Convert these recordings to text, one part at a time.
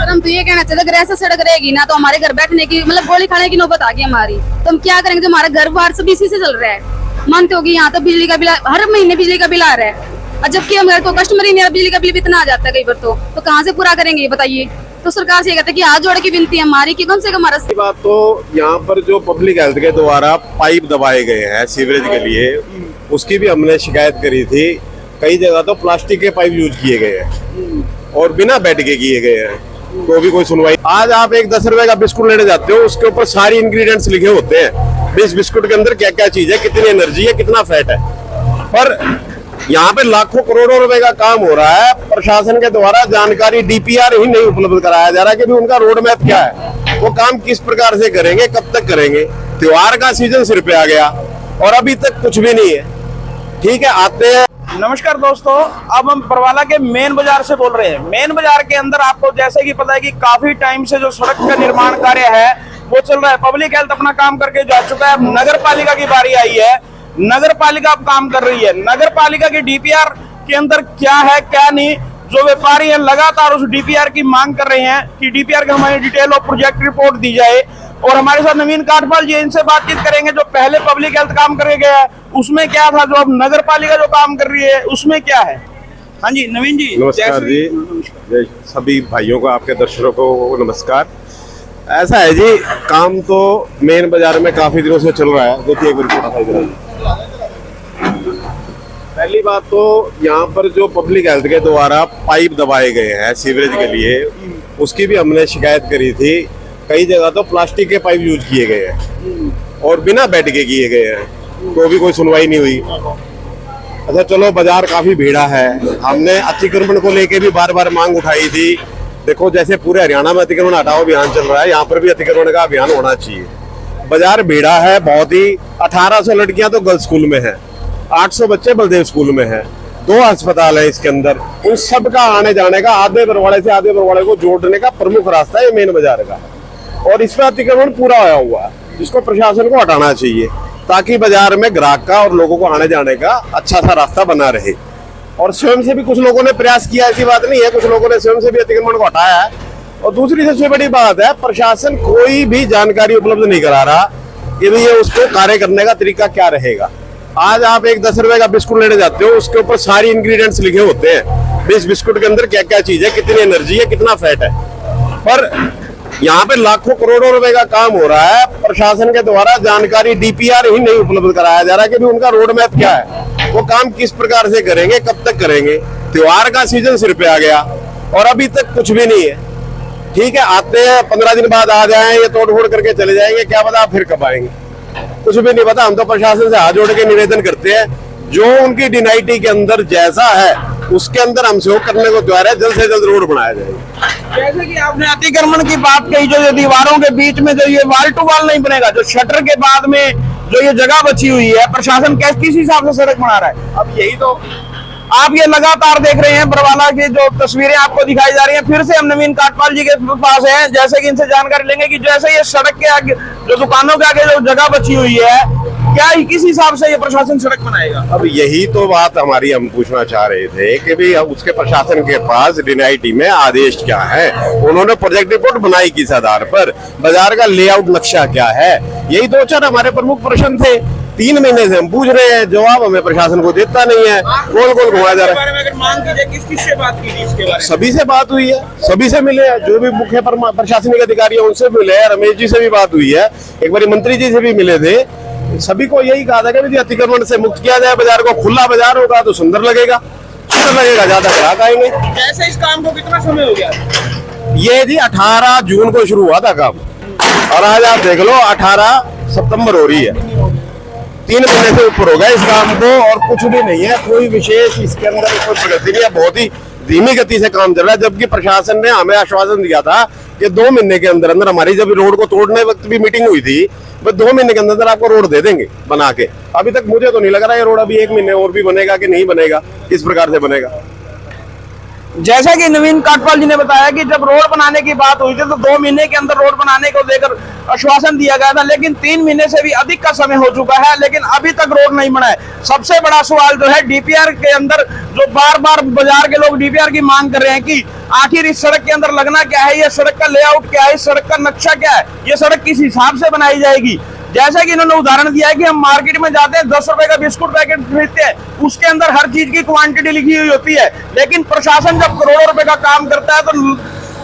Sir हम तो ये कहना चाहते अगर ऐसा सड़क रहेगी ना तो हमारे घर बैठने की मतलब गोली खाने की नौबत आ गई हमारी, तो हम क्या करेंगे? जो हमारा घर बाहर सब इसी से चल रहा है। मानते होगी यहाँ तो बिजली का बिल हर महीने बिजली का बिल आ रहा है, और जबकि हम तो कस्टमर ही नहीं, बिजली का बिल भी इतना आ जाता है कई बार, तो कहाँ से पूरा करेंगे ये बताइए? तो सरकार से ये कहते हैं कि हाथ जोड़ की विनती है हमारी कि कम से कम हमारा बात तो यहाँ पर जो पब्लिक हेल्थ के द्वारा पाइप दबाए गए हैं सीवरेज के लिए, उसकी भी हमने शिकायत करी थी। कई जगह तो प्लास्टिक के पाइप यूज किए गए हैं और बिना बेड के किए गए हैं, तो भी कोई सुनवाई। आज आप एक 10 रुपए का बिस्कुट लेने जाते हो, उसके ऊपर सारी इंग्रेडिएंट्स लिखे होते हैं, इस बिस्कुट के अंदर क्या क्या चीज है, कितनी एनर्जी है, कितना फैट है। पर यहाँ पे लाखों करोड़ों रुपए का काम हो रहा है, प्रशासन के द्वारा जानकारी डीपीआर ही नहीं उपलब्ध कराया जा रहा कि भी उनका रोड मैप क्या है, वो काम किस प्रकार से करेंगे, कब तक करेंगे। त्योहार का सीजन सिर पे आ गया और अभी तक कुछ भी नहीं है। ठीक है, आते हैं। नमस्कार दोस्तों, अब हम बरवाला के मेन बाजार से बोल रहे हैं। मेन बाजार के अंदर आपको जैसे कि पता है कि काफी टाइम से जो सड़क का निर्माण कार्य है वो चल रहा है। पब्लिक हेल्थ अपना काम करके जा चुका है, अब नगर पालिका की बारी आई है। नगर पालिका अब काम कर रही है। नगर पालिका की डीपीआर के अंदर क्या है क्या नहीं, जो व्यापारी हैं लगातार उस डीपीआर की मांग कर रहे हैं कि डीपीआर की हमारी डिटेल और प्रोजेक्ट रिपोर्ट दी जाए। और हमारे साथ नवीन काठपाल जी, इनसे बातचीत करेंगे। जो पहले पब्लिक हेल्थ काम करके गया है उसमें क्या था, जो अब नगर पालिका जो काम कर रही है उसमें क्या है? हाँ जी नवीन जी। नमस्कार जी, सभी भाइयों को, आपके दर्शकों को नमस्कार। ऐसा है जी, काम तो मेन बाजार में काफी दिनों से चल रहा है। देखिए एक बार, पहली बात तो यहाँ पर जो पब्लिक हेल्थ के द्वारा पाइप दबाए गए हैं सीवरेज के लिए, उसकी भी हमने शिकायत करी थी। कई जगह तो प्लास्टिक के पाइप यूज किए गए हैं और बिना बेड के किए गए हैं, तो भी कोई सुनवाई नहीं हुई। अच्छा चलो, बाजार काफी भीड़ा है। हमने अतिक्रमण को लेके भी बार बार मांग उठाई थी। देखो, जैसे पूरे हरियाणा में अतिक्रमण हटाओ अभियान चल रहा है, यहाँ पर भी अतिक्रमण का अभियान होना चाहिए। बाजार भीड़ा है बहुत ही। 1800 लड़कियां तो गर्ल्स स्कूल में है, 800 बच्चे बलदेव स्कूल में है, 2 अस्पताल है इसके अंदर। उन सब का आने जाने का आधे बरवाड़े से आधे बरवाड़े को जोड़ने का प्रमुख रास्ता है मेन बाजार का, और इसमें अतिक्रमण पूरा होया हुआ है, जिसको प्रशासन को हटाना चाहिए ताकि बाजार में ग्राहक का और लोगों को आने जाने का अच्छा सा रास्ता बना रहे। और स्वयं से भी कुछ लोगों ने प्रयास किया, ऐसी बात नहीं है, कुछ लोगों ने स्वयं से भी अतिक्रमण को हटाया है। और दूसरी सबसे बड़ी बात है, प्रशासन कोई भी जानकारी उपलब्ध नहीं करा रहा कि भी ये उसको कार्य करने का तरीका क्या रहेगा। आज आप एक 10 रुपए का बिस्कुट लेने जाते हो, उसके ऊपर सारी इंग्रेडिएंट्स लिखे होते हैं, इस बिस्कुट के अंदर क्या क्या चीज है, कितनी एनर्जी है, कितना फैट है। पर यहाँ पे लाखों करोड़ों रुपए का काम हो रहा है, प्रशासन के द्वारा जानकारी डीपीआर ही नहीं उपलब्ध कराया जा रहा कि भी उनका रोड मैप क्या है, वो काम किस प्रकार से करेंगे, कब तक करेंगे। त्योहार का सीजन सिर पे आ गया और अभी तक कुछ भी नहीं है। ठीक है, आते हैं, 15 दिन बाद आ जाएं, ये तोड़ फोड़ करके चले जाएंगे, क्या पता फिर कब आएंगे, कुछ भी नहीं पता। हम तो प्रशासन से हाथ जोड़ के निवेदन करते हैं, जो उनकी डिनाइटी के अंदर जैसा है उसके अंदर हम सहयोग करने को तैयार है, जल्द से जल्द रोड बनाया जाएगा। जैसे कि आपने अतिक्रमण की बात कही, जो ये दीवारों के बीच में जो ये वाल टू वाल नहीं बनेगा, जो शटर के बाद में जो ये जगह बची हुई है, प्रशासन किस हिसाब से सड़क बना रहा है? अब यही तो आप ये लगातार देख रहे हैं, बरवाला की जो तस्वीरें आपको दिखाई जा रही हैं। फिर से हम नवीन काठपाल जी के पास हैं, जैसे कि इनसे जानकारी लेंगे कि जैसे ये सड़क के आगे जो दुकानों के आगे जो जगह बची हुई है, क्या किस हिसाब से ये प्रशासन सड़क बनाएगा? अब यही तो बात हमारी हम पूछना चाह रहे थे कि भी उसके प्रशासन के पास डिनाइटी में आदेश क्या है, उन्होंने प्रोजेक्ट रिपोर्ट बनाई किस आधार पर, बाजार का लेआउट नक्शा क्या है, यही 2-4 हमारे प्रमुख प्रश्न थे। 3 महीने से हम पूछ रहे हैं, जवाब हमें प्रशासन को देता नहीं है, गोल गोल घुमाया जा रहा है। अगर मांग कीजिए, किस से बात की थी इसके बारे में? सभी से बात हुई है, सभी से मिले हैं, जो भी मुख्य प्रशासनिक अधिकारी है उनसे मिले हैं, रमेश जी से भी बात हुई है, एक बार मंत्री जी से भी मिले थे। सभी को यही कहा था कि अतिक्रमण से मुक्त किया जाए बाजार को, खुला बाजार होगा तो सुंदर लगेगा, ज्यादा ग्राहक आएंगे। जैसे इस काम को कितना समय हो गया? ये जी 18 जून को शुरू हुआ था काम, और आज आप देख लो 18 सितंबर हो रही है, 3 महीने से ऊपर हो गया इस काम को, और कुछ भी नहीं है, कोई विशेष इसके अंदर कोई प्रगति नहीं है, बहुत ही धीमी गति से काम चल रहा है। जबकि प्रशासन ने हमें आश्वासन दिया था कि 2 महीने के अंदर अंदर, हमारी जब रोड को तोड़ने वक्त भी मीटिंग हुई थी, वो 2 महीने के अंदर आपको रोड दे देंगे बना के। अभी तक मुझे तो नहीं लग रहा है ये रोड अभी 1 महीने और भी बनेगा कि नहीं बनेगा, किस प्रकार से बनेगा। जैसा कि नवीन काटपाल जी ने बताया कि जब रोड बनाने की बात हुई थी तो 2 महीने के अंदर रोड बनाने को लेकर आश्वासन दिया गया था, लेकिन 3 महीने से भी अधिक का समय हो चुका है, लेकिन अभी तक रोड नहीं बना है। सबसे बड़ा सवाल जो है डीपीआर के अंदर, जो बार बार बाजार के लोग डीपीआर की मांग कर रहे हैं कि आखिर इस सड़क के अंदर लगना क्या है, ये सड़क का लेआउट क्या है, इस सड़क का नक्शा क्या है, ये सड़क किस हिसाब से बनाई जाएगी। जैसा कि इन्होंने उदाहरण दिया है कि हम मार्केट में जाते हैं 10 रुपए का बिस्कुट पैकेट खरीदते हैं, उसके अंदर हर चीज की क्वांटिटी लिखी हुई होती है, लेकिन प्रशासन जब करोड़ों रुपए का काम करता है तो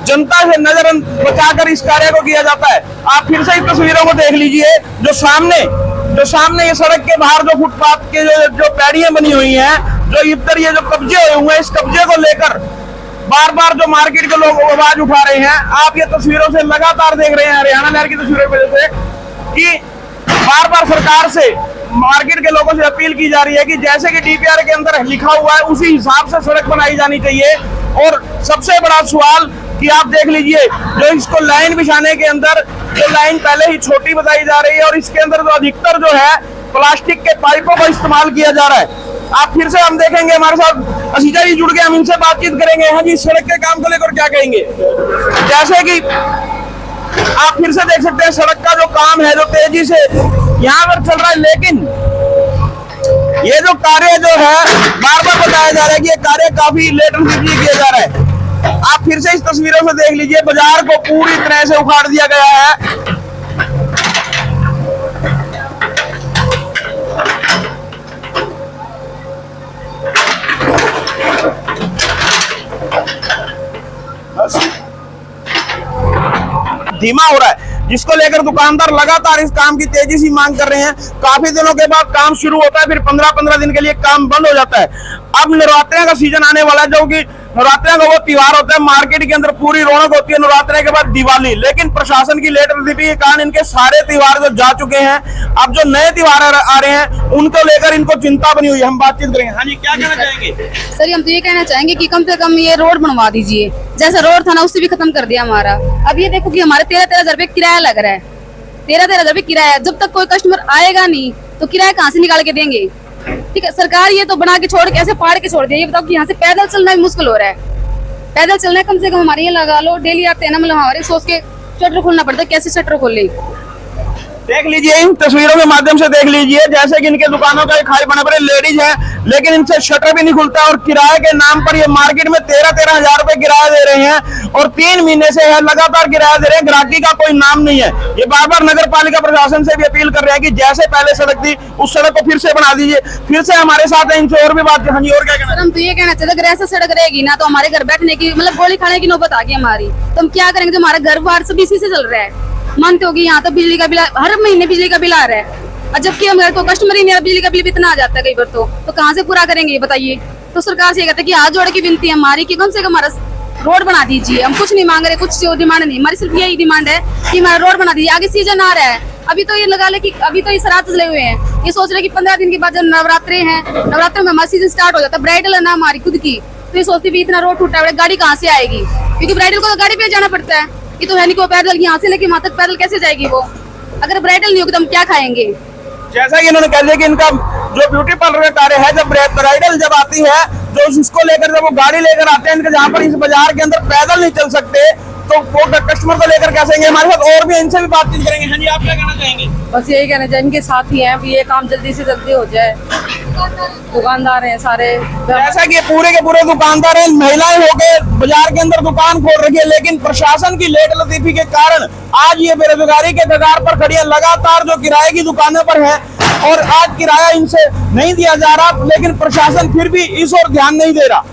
जनता से नजर बचाकर इस कार्य को किया जाता है। आप फिर से इस तस्वीरों को देख लीजिए, जो सामने ये सड़क के बाहर जो फुटपाथ के जो पैड़ियां बनी हुई हैं, जो इधर ये जो कब्जे हुए हैं, इस कब्जे को लेकर बार बार जो मार्केट के लोग आवाज उठा रहे हैं। आप ये तस्वीरों से लगातार देख रहे हैं हरियाणा लहर की तस्वीरों की वजह से कि बार बार सरकार से, मार्केट के लोगों से अपील की जा रही है कि जैसे कि डीपीआर के अंदर लिखा हुआ है उसी हिसाब से सड़क बनाई जानी चाहिए। और सबसे बड़ा सवाल कि आप देख लीजिए, जो इसको लाइन बिछाने के अंदर जो लाइन पहले ही छोटी बताई जा रही है और इसके अंदर जो अधिकतर जो है प्लास्टिक के पाइपों का इस्तेमाल किया जा रहा है। आप फिर से हम देखेंगे, हमारे साथ असीजा जी जुड़ गए, हम इनसे बातचीत करेंगे। हाँ जी, सड़क के काम को लेकर क्या कहेंगे? जैसे कि आप फिर से देख सकते हैं सड़क का जो काम है जो तेजी से यहाँ पर चल रहा है, लेकिन ये जो कार्य जो है बार बार बताया जा रहा है कि ये कार्य काफी लेटरली किया जा रहा है। आप फिर से इस तस्वीरों से देख लीजिए, बाजार को पूरी तरह से उखाड़ दिया गया है। धीमा हो रहा है, जिसको लेकर दुकानदार लगातार इस काम की तेजी से मांग कर रहे हैं। काफी दिनों के बाद काम शुरू होता है, फिर 15-15 दिन के लिए काम बंद हो जाता है। अब नवरात्रे का सीजन आने वाला है, जो कि नवरात्रे का वो त्योहार होता है, मार्केट के अंदर पूरी रौनक होती है नवरात्रे के बाद दिवाली। लेकिन प्रशासन की लेटरशिप के कारण इनके सारे त्योहार जो जा चुके हैं, अब जो नए त्योहार आ रहे हैं उनको लेकर इनको चिंता बनी हुई है। हम बातचीत करेंगे। हाँ जी, क्या कहना चाहेंगे? सर हम तो ये कहना चाहेंगे कि कम से कम ये रोड बनवा दीजिए, जैसा रोड था ना उससे भी खत्म कर दिया हमारा। अब ये देखो कि हमारे 13-13 हजार रुपये किराया लग रहा है, 13-13 हजार रुपये किराया। जब तक कोई कस्टमर आएगा नहीं तो किराया कहाँ से निकाल के देंगे? ठीक है, सरकार ये तो बना के छोड़ के ऐसे फाड़ के छोड़ दिया। ये बताओ कि यहाँ से पैदल चलना भी मुश्किल हो रहा है। पैदल चलना कम से कम हमारे ये लगा लो, डेली आते हैं ना, मतलब हमारे सोच के शटर खोलना पड़ता है, कैसे शटर खोले। देख लीजिए, इन तस्वीरों के माध्यम से देख लीजिए, जैसे कि इनके दुकानों का खाली बने पड़े लेडीज है, लेकिन इनसे शटर भी नहीं खुलता और किराए के नाम पर ये मार्केट में 13-13 हजार रुपए किराया दे रहे हैं और 3 महीने से है लगातार किराया दे रहे हैं। ग्राहकी का कोई नाम नहीं है। ये बार बार नगर पालिका प्रशासन से भी अपील कर रहे हैं कि जैसे पहले सड़क थी उस सड़क को फिर से बना दीजिए। फिर से हमारे साथ है, इनसे और भी बात। हाँ जी, और क्या कहना? हम तो ये कहना चाहते, अगर ऐसा सड़क रहेगी ना तो हमारे घर बैठने की, मतलब गोली खाने की नौबत आ गई हमारी। तो हम क्या करेंगे? जो हमारा घर बाहर सब इसी से चल रहा है। मंथ होगी यहाँ तो बिजली का बिल, हर महीने बिजली का बिल आ रहा है, और जबकि हम घर को कस्टमर ही नहीं है, बिजली का बिल भी इतना आ जाता है कई बार। तो कहाँ से पूरा करेंगे ये बताइए? तो सरकार से ये कहते हैं कि हाथ जोड़ की विनती है हमारी कि कम से कम हमारा रोड बना दीजिए। हम कुछ नहीं मांग रहे, कुछ डिमांड नहीं, हमारी सिर्फ यही डिमांड है कि हमारा रोड बना दीजिए। आगे सीजन आ रहा है, अभी तो ये लगा ले कि अभी तो ये सरात चले हुए हैं, ये सोच रहे कि 15 दिन के बाद जब नवरात्रे हैं, नवरात्रे में हमारा सीजन स्टार्ट हो जाता है। ब्राइडल है ना हमारी खुद की, तो ये सोचती भी इतना रोड टूटा हुआ है, गाड़ी कहाँ से आएगी? क्योंकि ब्राइडल को तो गाड़ी पे जाना पड़ता है। ये तो है नहीं कि वो पैदल यहाँ से लेके वहां तक पैदल कैसे जाएगी वो? अगर ब्राइडल नहीं होगी तो हम क्या खाएंगे? जैसा कि इन्होंने कह दिया कि इनका जो ब्यूटी पार्लर का कार्य है, जब ब्राइडल जब आती है, जो उसको लेकर जब वो गाड़ी लेकर आते हैं इनके, जहाँ पर इस बाजार के अंदर पैदल नहीं चल सकते, तो वो कस्टमर को लेकर कैसे आएंगे? हमारे साथ और भी, इनसे भी बातचीत करेंगे। हाँ जी, आप क्या कहना चाहेंगे? बस यही कहना चाहिए, इनके साथ ही हैं, अब ये काम जल्दी से जल्दी हो जाए। दुकानदार हैं सारे, जैसा कि पूरे के पूरे दुकानदार हैं, महिलाएं होकर बाजार के अंदर दुकान खोल रही है, लेकिन प्रशासन की लेट लतीफी के कारण आज ये बेरोजगारी के कगार पर खड़ी है। लगातार जो किराए की दुकानों पर है और आज किराया इनसे नहीं दिया जा रहा, लेकिन प्रशासन फिर भी इस ओर ध्यान नहीं दे रहा।